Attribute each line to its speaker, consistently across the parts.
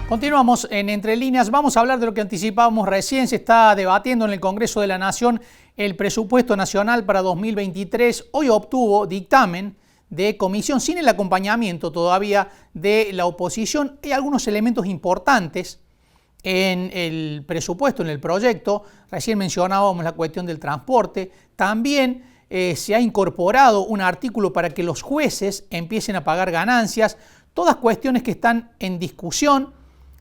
Speaker 1: Continuamos en Entre Líneas. Vamos a hablar de lo que anticipábamos recién. Se está debatiendo en el Congreso de la Nación el presupuesto nacional para 2023. Hoy obtuvo dictamen de comisión sin el acompañamiento todavía de la oposición. Hay algunos elementos importantes en el presupuesto, en el proyecto. Recién mencionábamos la cuestión del transporte. También se ha incorporado un artículo para que los jueces empiecen a pagar ganancias. Todas cuestiones que están en discusión.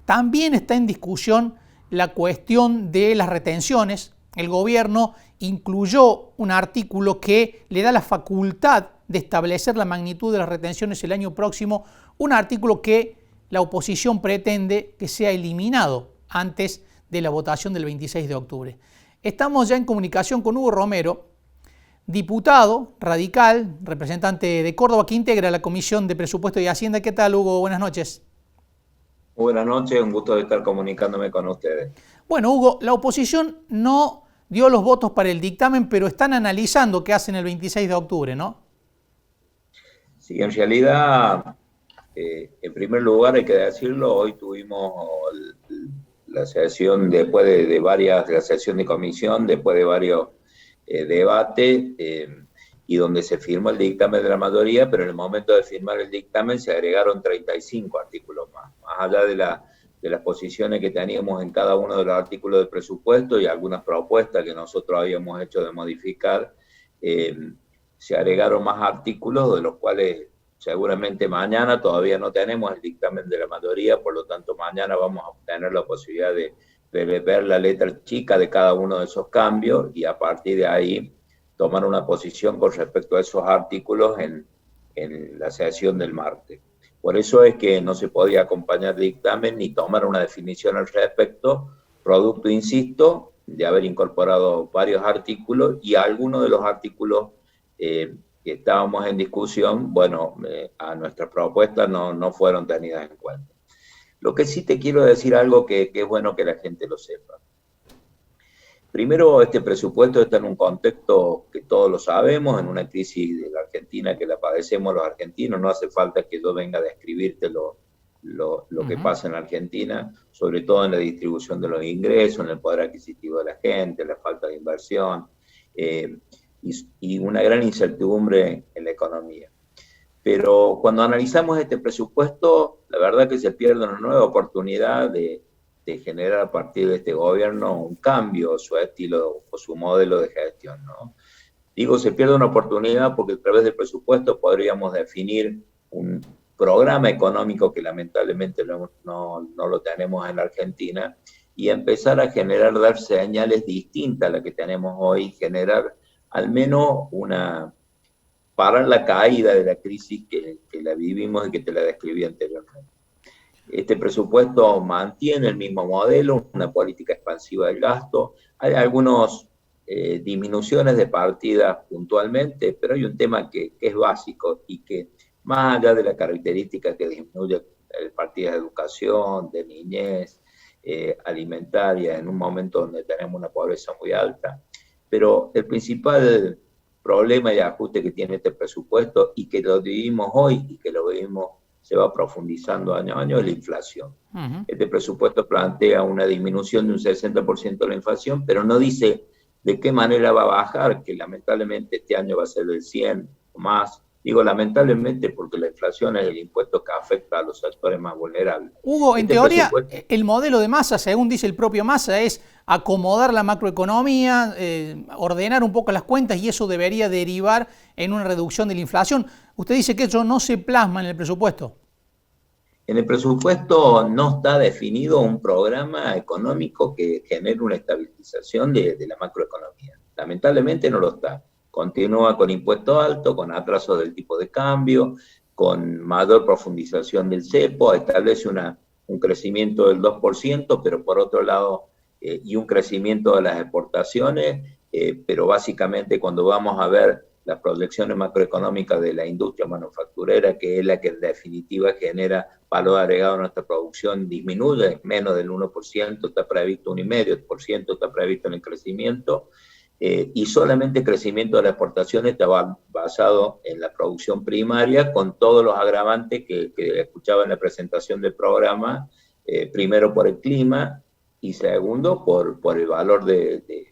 Speaker 1: También está en discusión la cuestión de las retenciones. El gobierno incluyó un artículo que le da la facultad de establecer la magnitud de las retenciones el año próximo, un artículo que la oposición pretende que sea eliminado antes de la votación del 26 de octubre. Estamos ya en comunicación con Hugo Romero, diputado radical, representante de Córdoba, que integra la Comisión de Presupuesto y Hacienda. ¿Qué tal, Hugo? Buenas noches.
Speaker 2: Buenas noches, un gusto de estar comunicándome con ustedes.
Speaker 1: Bueno, Hugo, la oposición no dio los votos para el dictamen, pero están analizando qué hacen el 26 de octubre, ¿no?
Speaker 2: Sí, en realidad, en primer lugar hay que decirlo, hoy tuvimos la sesión después de la sesión de comisión, después de varios debates, y donde se firmó el dictamen de la mayoría, pero en el momento de firmar el dictamen se agregaron 35 artículos más allá de las posiciones que teníamos en cada uno de los artículos del presupuesto y algunas propuestas que nosotros habíamos hecho de modificar, se agregaron más artículos, de los cuales seguramente mañana todavía no tenemos el dictamen de la mayoría, por lo tanto mañana vamos a tener la posibilidad de ver la letra chica de cada uno de esos cambios y a partir de ahí tomar una posición con respecto a esos artículos en la sesión del martes. Por eso es que no se podía acompañar el dictamen ni tomar una definición al respecto, producto, insisto, de haber incorporado varios artículos y algunos de los artículos que estábamos en discusión, bueno, a nuestra propuesta no fueron tenidas en cuenta. Lo que sí te quiero decir algo que es bueno que la gente lo sepa. Primero, este presupuesto está en un contexto que todos lo sabemos, en una crisis de la Argentina que la padecemos los argentinos. No hace falta que yo venga a describirte lo que pasa en la Argentina, sobre todo en la distribución de los ingresos, en el poder adquisitivo de la gente, la falta de inversión y una gran incertidumbre en la economía. Pero cuando analizamos este presupuesto, la verdad que se pierde una nueva oportunidad de generar a partir de este gobierno un cambio, su estilo o su modelo de gestión, ¿no? Digo, se pierde una oportunidad porque a través del presupuesto podríamos definir un programa económico que lamentablemente no lo tenemos en la Argentina y empezar a dar señales distintas a las que tenemos hoy, generar al menos parar la caída de la crisis que la vivimos y que te la describí anteriormente. Este presupuesto mantiene el mismo modelo, una política expansiva del gasto. Hay algunas disminuciones de partidas puntualmente, pero hay un tema que es básico y que más allá de la característica que disminuye partidas de educación, de niñez, alimentaria, en un momento donde tenemos una pobreza muy alta, pero el principal problema y ajuste que tiene este presupuesto y que lo vivimos hoy y que lo vivimos se va profundizando año a año, es la inflación. Este presupuesto plantea una disminución de un 60% de la inflación, pero no dice de qué manera va a bajar, que lamentablemente este año va a ser del 100 o más. Digo lamentablemente porque la inflación es el impuesto que afecta a los sectores más vulnerables.
Speaker 1: Hugo, en teoría, el modelo de Massa, según dice el propio Massa, es acomodar la macroeconomía, ordenar un poco las cuentas y eso debería derivar en una reducción de la inflación. Usted dice que eso no se plasma en el presupuesto.
Speaker 2: En el presupuesto no está definido un programa económico que genere una estabilización de la macroeconomía. Lamentablemente no lo está. Continúa con impuestos altos, con atrasos del tipo de cambio, con mayor profundización del cepo, establece un crecimiento del 2%, pero por otro lado, y un crecimiento de las exportaciones, pero básicamente cuando vamos a ver las proyecciones macroeconómicas de la industria manufacturera, que es la que en definitiva genera valor agregado a nuestra producción, disminuye menos del 1%, está previsto 1,5%, está previsto en el crecimiento, y solamente el crecimiento de la exportación está basado en la producción primaria, con todos los agravantes que escuchaba en la presentación del programa, primero por el clima y segundo por el valor de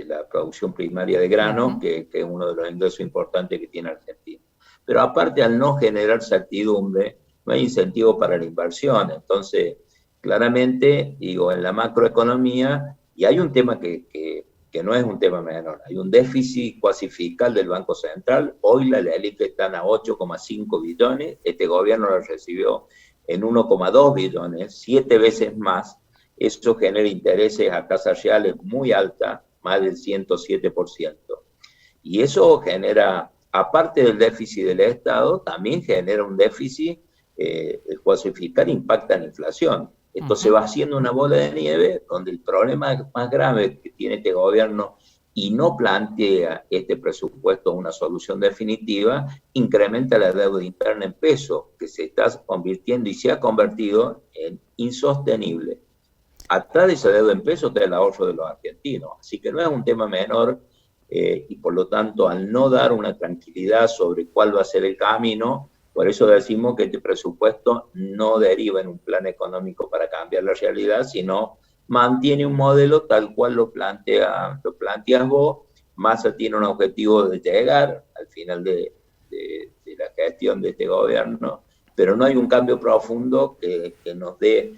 Speaker 2: la producción primaria de granos, que es uno de los ingresos importantes que tiene Argentina. Pero aparte, al no generar certidumbre, no hay incentivo para la inversión. Entonces, claramente, digo, en la macroeconomía, y hay un tema que no es un tema menor, hay un déficit cuasi fiscal del Banco Central. Hoy la LELIQ están a 8,5 billones, este gobierno lo recibió en 1,2 billones, 7 veces más. Eso genera intereses a tasas reales muy altas, más del 107%. Y eso genera, aparte del déficit del Estado, también genera un déficit, el cuasi fiscal impacta en la inflación. Esto se va haciendo una bola de nieve donde el problema más grave que tiene este gobierno y no plantea este presupuesto una solución definitiva, incrementa la deuda interna en pesos, que se está convirtiendo y se ha convertido en insostenible. Atrás de esa deuda en pesos está el ahorro de los argentinos. Así que no es un tema menor y por lo tanto, al no dar una tranquilidad sobre cuál va a ser el camino, por eso decimos que este presupuesto no deriva en un plan económico para cambiar la realidad, sino mantiene un modelo tal cual lo planteas vos. Massa tiene un objetivo de llegar al final de la gestión de este gobierno, pero no hay un cambio profundo que nos dé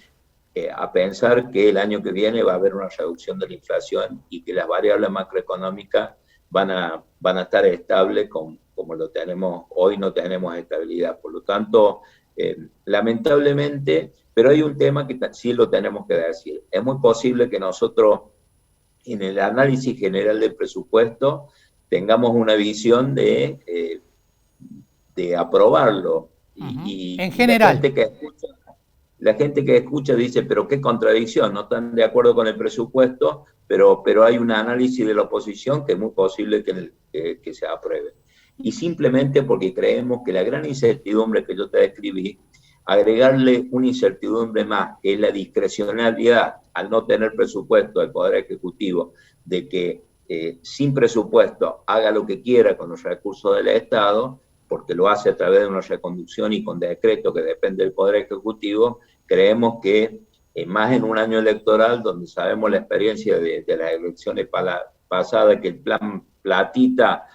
Speaker 2: a pensar que el año que viene va a haber una reducción de la inflación y que las variables macroeconómicas van a estar estables como lo tenemos hoy. No tenemos estabilidad. Por lo tanto, lamentablemente, pero hay un tema que sí lo tenemos que decir. Es muy posible que nosotros, en el análisis general del presupuesto, tengamos una visión de aprobarlo.
Speaker 1: En general.
Speaker 2: La gente que escucha dice, pero qué contradicción, no están de acuerdo con el presupuesto, pero hay un análisis de la oposición que es muy posible que se apruebe. Y simplemente porque creemos que la gran incertidumbre que yo te describí, agregarle una incertidumbre más, que es la discrecionalidad al no tener presupuesto del Poder Ejecutivo, de que sin presupuesto haga lo que quiera con los recursos del Estado, porque lo hace a través de una reconducción y con decreto que depende del Poder Ejecutivo. Creemos que más en un año electoral, donde sabemos la experiencia de las elecciones pasadas, que el plan Platita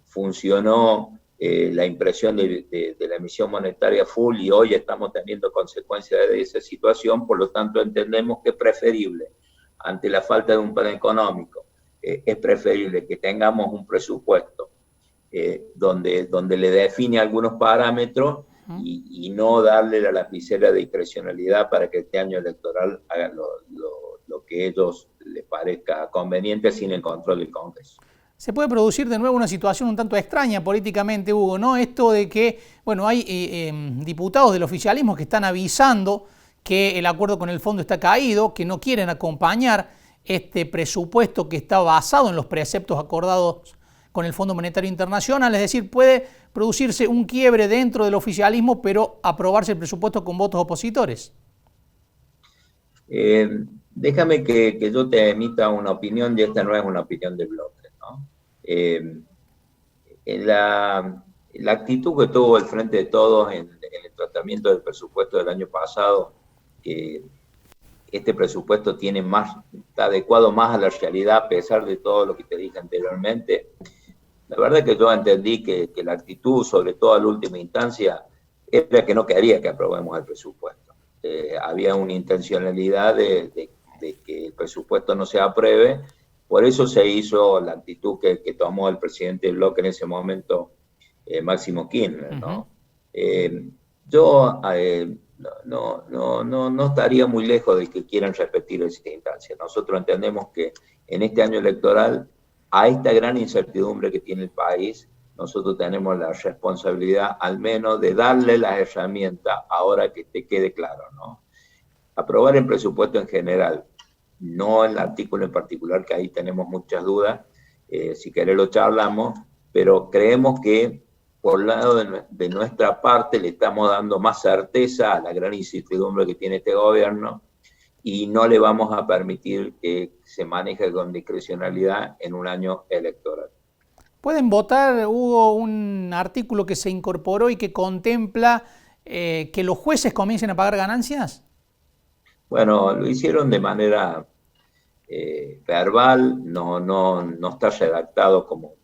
Speaker 2: funcionó, la impresión de la emisión monetaria full, y hoy estamos teniendo consecuencias de esa situación. Por lo tanto, entendemos que es preferible, ante la falta de un plan económico, es preferible que tengamos un presupuesto donde le define algunos parámetros y no darle la lapicera de discrecionalidad para que este año electoral hagan lo que a ellos les parezca conveniente sin el control del Congreso.
Speaker 1: Se puede producir de nuevo una situación un tanto extraña políticamente, Hugo, ¿no? Esto de que, bueno, hay diputados del oficialismo que están avisando que el acuerdo con el fondo está caído, que no quieren acompañar este presupuesto que está basado en los preceptos acordados con el Fondo Monetario Internacional. Es decir, puede producirse un quiebre dentro del oficialismo, pero aprobarse el presupuesto con votos opositores.
Speaker 2: Déjame que yo te emita una opinión, y esta no es una opinión de bloque, ¿no? La actitud que tuvo el Frente de Todos en el tratamiento del presupuesto del año pasado, este presupuesto está adecuado más a la realidad, a pesar de todo lo que te dije anteriormente. La verdad es que yo entendí que la actitud, sobre todo a la última instancia, era que no quería que aprobemos el presupuesto. Había una intencionalidad de que el presupuesto no se apruebe. Por eso se hizo la actitud que tomó el presidente del bloque en ese momento, Máximo Kirchner, ¿no? Yo no estaría muy lejos de que quieran repetir esa instancia. Nosotros entendemos que en este año electoral, a esta gran incertidumbre que tiene el país, nosotros tenemos la responsabilidad al menos de darle las herramientas, ahora que te quede claro, ¿no? Aprobar el presupuesto en general, no el artículo en particular, que ahí tenemos muchas dudas, si querés lo charlamos, pero creemos que por lado de nuestra parte le estamos dando más certeza a la gran incertidumbre que tiene este gobierno, y no le vamos a permitir que se maneje con discrecionalidad en un año electoral.
Speaker 1: ¿Pueden votar, Hugo, un artículo que se incorporó y que contempla que los jueces comiencen a pagar ganancias?
Speaker 2: Bueno, lo hicieron de manera verbal, no está redactado cómo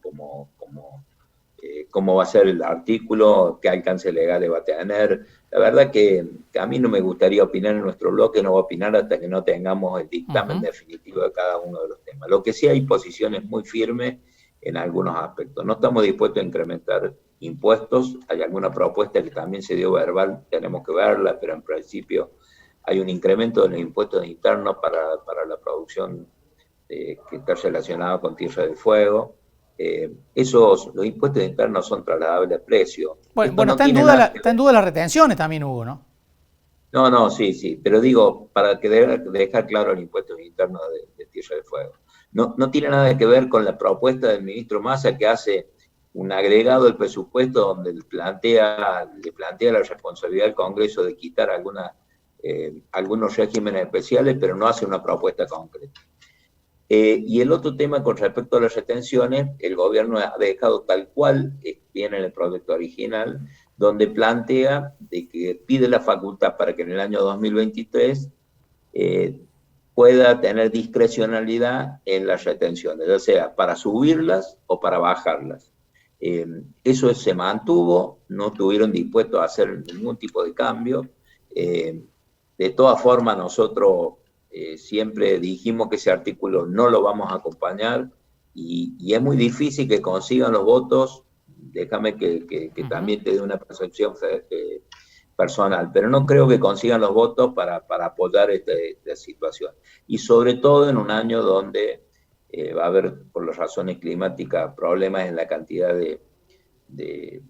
Speaker 2: va a ser el artículo, qué alcance legal va a tener. La verdad que a mí no me gustaría opinar en nuestro bloque, no voy a opinar hasta que no tengamos el dictamen definitivo de cada uno de los temas. Lo que sí hay posiciones muy firmes en algunos aspectos. No estamos dispuestos a incrementar impuestos, hay alguna propuesta que también se dio verbal, tenemos que verla, pero en principio hay un incremento de los impuestos internos para la producción que está relacionada con Tierra del Fuego. Los impuestos internos son trasladables a precio.
Speaker 1: Bueno, está en duda las retenciones también, Hugo, ¿no?
Speaker 2: No, sí, pero digo, para que dejar claro el impuesto interno de Tierra del Fuego. No tiene nada que ver con la propuesta del ministro Massa, que hace un agregado del presupuesto donde le plantea la responsabilidad al Congreso de quitar algunos regímenes especiales, pero no hace una propuesta concreta. Y el otro tema con respecto a las retenciones, el gobierno ha dejado tal cual viene en el proyecto original, donde plantea de que pide la facultad para que en el año 2023 pueda tener discrecionalidad en las retenciones, ya sea para subirlas o para bajarlas. Eso se mantuvo, no estuvieron dispuestos a hacer ningún tipo de cambio. De todas formas, nosotros siempre dijimos que ese artículo no lo vamos a acompañar y es muy difícil que consigan los votos. Déjame que también te dé una percepción personal, pero no creo que consigan los votos para apoyar esta situación. Y sobre todo en un año donde va a haber, por las razones climáticas, problemas en la cantidad de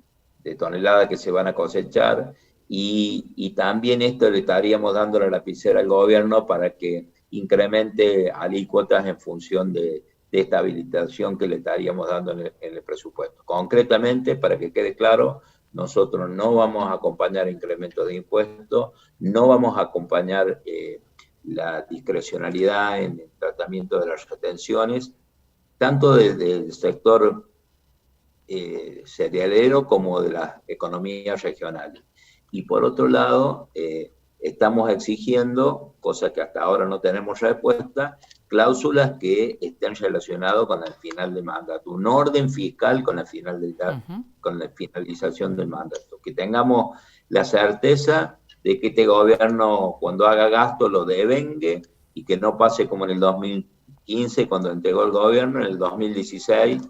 Speaker 2: toneladas que se van a cosechar, y también esto le estaríamos dando la lapicera al gobierno para que incremente alícuotas en función de esta habilitación que le estaríamos dando en el presupuesto. Concretamente, para que quede claro, nosotros no vamos a acompañar incrementos de impuestos, no vamos a acompañar la discrecionalidad en el tratamiento de las retenciones, tanto desde el sector cerealero como de las economías regionales. Y por otro lado, estamos exigiendo, cosa que hasta ahora no tenemos respuesta, cláusulas que estén relacionadas con el final del mandato, un orden fiscal con la finalización del mandato, que tengamos la certeza de que este gobierno, cuando haga gasto, lo devengue, y que no pase como en el 2015, cuando entregó el gobierno. En el 2016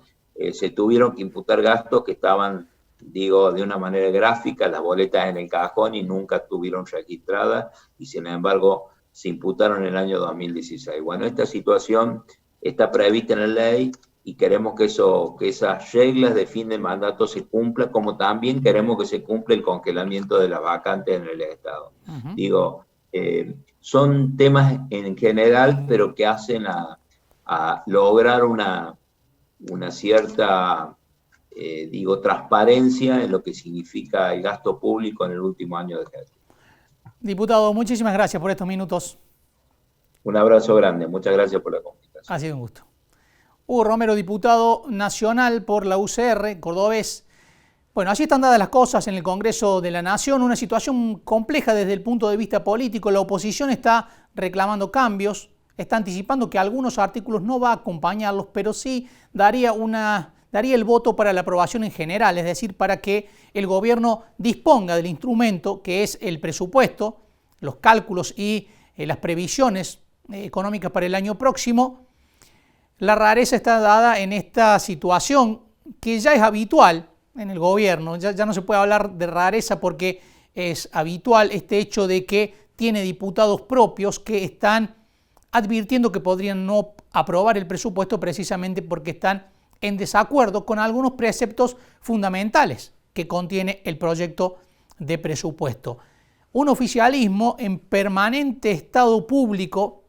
Speaker 2: se tuvieron que imputar gastos que estaban, digo, de una manera gráfica, las boletas en el cajón y nunca estuvieron registradas, y sin embargo se imputaron en el año 2016. Bueno, esta situación está prevista en la ley y queremos que esas reglas de fin de mandato se cumplan, como también queremos que se cumpla el congelamiento de las vacantes en el Estado. Digo, son temas en general, pero que hacen a lograr una cierta transparencia en lo que significa el gasto público en el último año de gestión.
Speaker 1: Diputado, muchísimas gracias por estos minutos.
Speaker 2: Un abrazo grande, muchas gracias por la comunicación.
Speaker 1: Ha sido un gusto. Hugo Romero, diputado nacional por la UCR, cordobés. Bueno, así están dadas las cosas en el Congreso de la Nación, una situación compleja desde el punto de vista político. La oposición está reclamando cambios, está anticipando que algunos artículos no va a acompañarlos, pero sí daría el voto para la aprobación en general, es decir, para que el gobierno disponga del instrumento que es el presupuesto, los cálculos y las previsiones económicas para el año próximo. La rareza está dada en esta situación que ya es habitual en el gobierno, ya no se puede hablar de rareza porque es habitual este hecho de que tiene diputados propios que están advirtiendo que podrían no aprobar el presupuesto precisamente porque están en desacuerdo con algunos preceptos fundamentales que contiene el proyecto de presupuesto. Un oficialismo en permanente estado público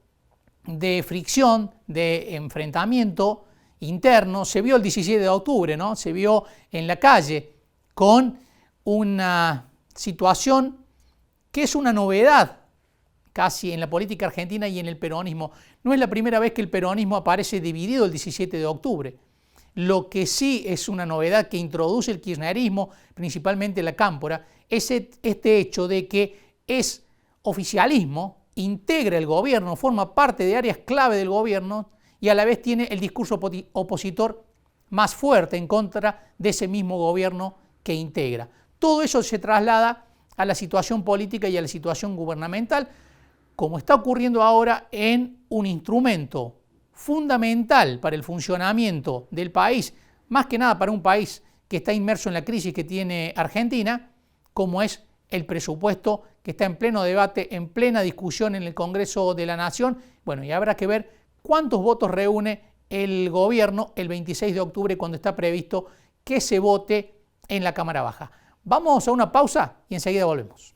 Speaker 1: de fricción, de enfrentamiento interno, se vio el 17 de octubre, ¿no? Se vio en la calle con una situación que es una novedad casi en la política argentina y en el peronismo. No es la primera vez que el peronismo aparece dividido el 17 de octubre. Lo que sí es una novedad que introduce el kirchnerismo, principalmente la cámpora, es este hecho de que es oficialismo integra el gobierno, forma parte de áreas clave del gobierno y a la vez tiene el discurso opositor más fuerte en contra de ese mismo gobierno que integra. Todo eso se traslada a la situación política y a la situación gubernamental, como está ocurriendo ahora en un instrumento fundamental para el funcionamiento del país, más que nada para un país que está inmerso en la crisis que tiene Argentina, como es el presupuesto que está en pleno debate, en plena discusión en el Congreso de la Nación. Bueno, y habrá que ver cuántos votos reúne el gobierno el 26 de octubre cuando está previsto que se vote en la Cámara Baja. Vamos a una pausa y enseguida volvemos.